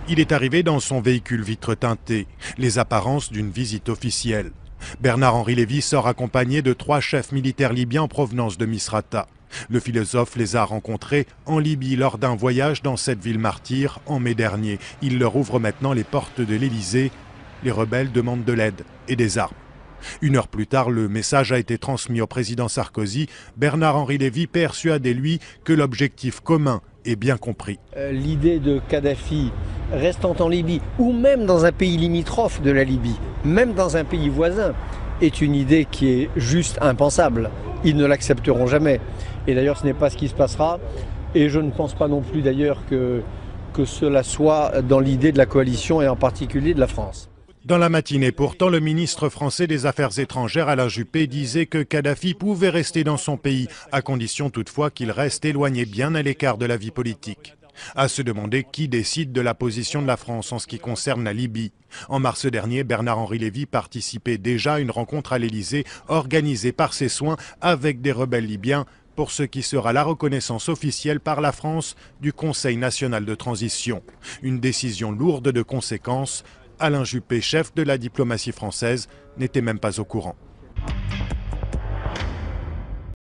Il est arrivé dans son véhicule vitre teintée, les apparences d'une visite officielle. Bernard-Henri Lévy sort accompagné de 3 chefs militaires libyens en provenance de Misrata. Le philosophe les a rencontrés en Libye lors d'un voyage dans cette ville martyre en mai dernier. Il leur ouvre maintenant les portes de l'Élysée. Les rebelles demandent de l'aide et des armes. 1 heure plus tard, le message a été transmis au président Sarkozy. Bernard-Henri Lévy persuadé, lui, que l'objectif commun est bien compris. L'idée de Kadhafi restant en Libye, ou même dans un pays limitrophe de la Libye, même dans un pays voisin, est une idée qui est juste impensable. Ils ne l'accepteront jamais. Et d'ailleurs, ce n'est pas ce qui se passera. Et je ne pense pas non plus d'ailleurs que cela soit dans l'idée de la coalition et en particulier de la France. Dans la matinée, pourtant, le ministre français des Affaires étrangères, Alain Juppé, disait que Kadhafi pouvait rester dans son pays, à condition toutefois qu'il reste éloigné bien à l'écart de la vie politique. À se demander qui décide de la position de la France en ce qui concerne la Libye. En mars dernier, Bernard-Henri Lévy participait déjà à une rencontre à l'Élysée organisée par ses soins avec des rebelles libyens pour ce qui sera la reconnaissance officielle par la France du Conseil national de transition. Une décision lourde de conséquences. Alain Juppé, chef de la diplomatie française, n'était même pas au courant.